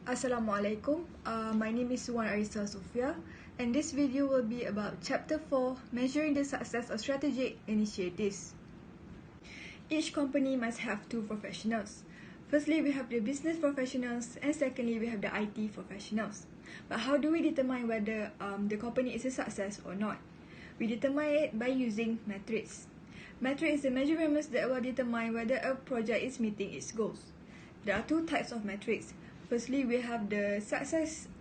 Assalamualaikum. My name is Suwan Arisa Sofia, and this video will be about Chapter 4, Measuring the Success of Strategic Initiatives. Each company must have two professionals. Firstly, we have the business professionals, and secondly, we have the IT professionals. But how do we determine whether the company is a success or not? We determine it by using metrics. Metrics is the measurements that will determine whether a project is meeting its goals. There are two types of metrics. Firstly, we have the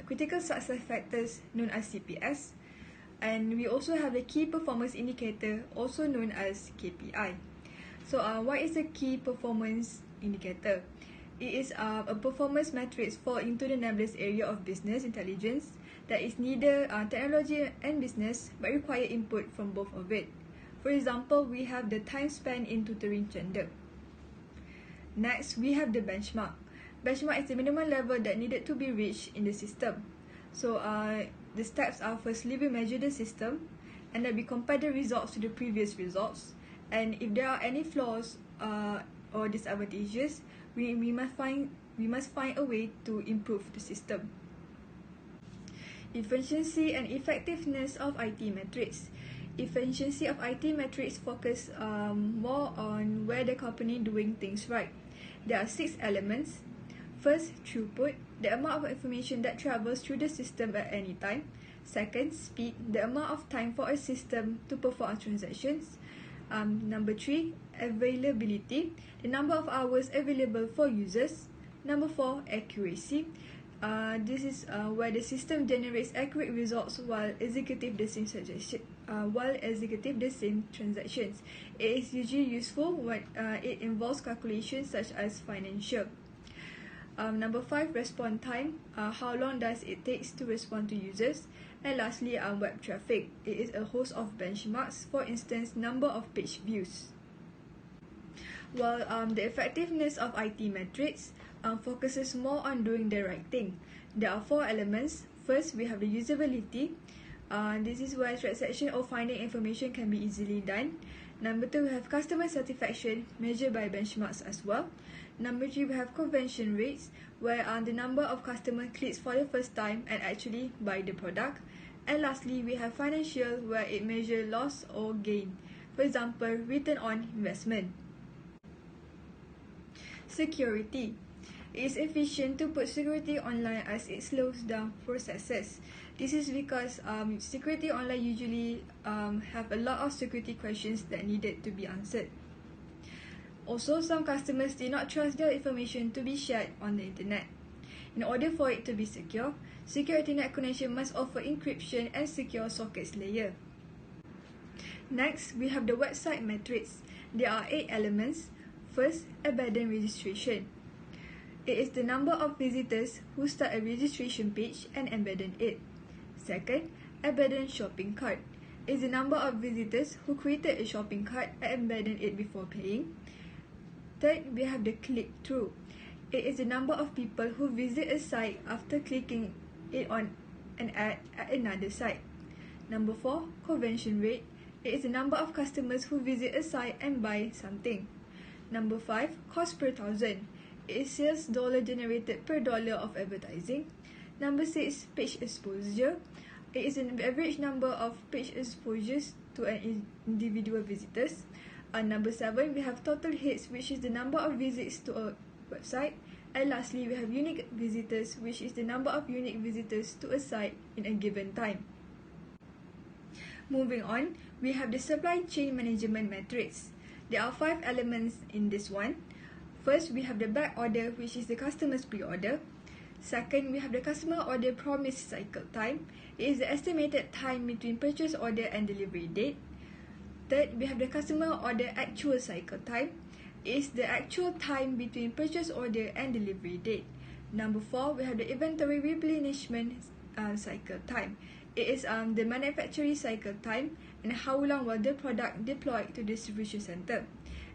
critical success factors known as CPS, and we also have the key performance indicator, also known as KPI. So, what is a key performance indicator? It is a performance matrix fall into the nebulous area of business intelligence that is neither technology and business but require input from both of it. For example, we have the time spent in tutoring gender. Next, we have the benchmark. Benchmark is the minimum level that needed to be reached in the system. So, the steps are firstly we measure the system, and then we compare the results to the previous results. And if there are any flaws or disadvantages, we must find a way to improve the system. Efficiency and effectiveness of IT metrics. Efficiency of IT metrics focus more on where the company doing things right. There are 6 elements. First, throughput, the amount of information that travels through the system at any time. Second, speed, the amount of time for a system to perform transactions. Number 3, availability, the number of hours available for users. Number 4, accuracy. This is where the system generates accurate results while executing the same transactions. It is usually useful when it involves calculations such as financial. Number 5, respond time. How long does it take to respond to users? And lastly, web traffic. It is a host of benchmarks, for instance, number of page views. While the effectiveness of IT metrics focuses more on doing the right thing. There are 4 elements. First, we have the usability. This is where transaction or finding information can be easily done. Number 2, we have customer satisfaction, measured by benchmarks as well. Number 3, we have conversion rates, where the number of customer clicks for the first time and actually buy the product. And lastly, we have financial, where it measures loss or gain. For example, return on investment. Security. It is efficient to put security online as it slows down processes. This is because security online usually have a lot of security questions that needed to be answered. Also, some customers did not trust their information to be shared on the internet. In order for it to be secure, secure internet connection must offer encryption and secure sockets layer. Next, we have the website metrics. There are 8 elements. First, abandoned registration. It is the number of visitors who start a registration page and abandon it. Second, abandoned shopping cart. It is the number of visitors who created a shopping cart and abandoned it before paying. Third, we have the click-through. It is the number of people who visit a site after clicking it on an ad at another site. Number 4, conversion rate. It is the number of customers who visit a site and buy something. Number 5, cost per thousand. It is sales dollar generated per dollar of advertising. Number 6, page exposure. It is an average number of page exposures to an individual visitors. Number 7, we have total hits, which is the number of visits to a website. And lastly, we have unique visitors, which is the number of unique visitors to a site in a given time. Moving on, we have the supply chain management matrix. There are 5 elements in this one. First, we have the back order, which is the customer's pre-order. Second, we have the customer order promise cycle time. It is the estimated time between purchase order and delivery date. Third, we have the customer order actual cycle time. It is the actual time between purchase order and delivery date. Number 4, we have the inventory replenishment cycle time. It is the manufacturing cycle time and how long will the product deployed to distribution center.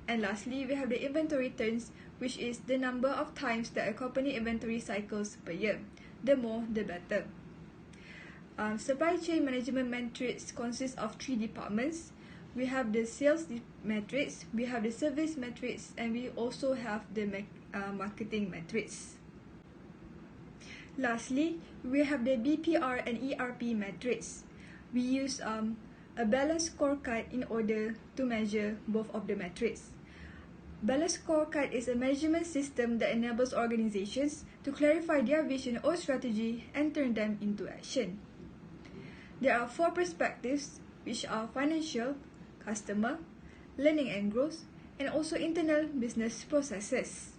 And lastly, we have the inventory turns, which is the number of times that a company inventory cycles per year. The more, the better. Supply chain management matrix consists of 3 departments. We have the sales matrix, we have the service matrix, and we also have the marketing matrix. Lastly, we have the BPR and ERP metrics. We use a balanced scorecard in order to measure both of the metrics. Balanced scorecard is a measurement system that enables organizations to clarify their vision or strategy and turn them into action. There are 4 perspectives, which are financial, customer, learning and growth, and also internal business processes.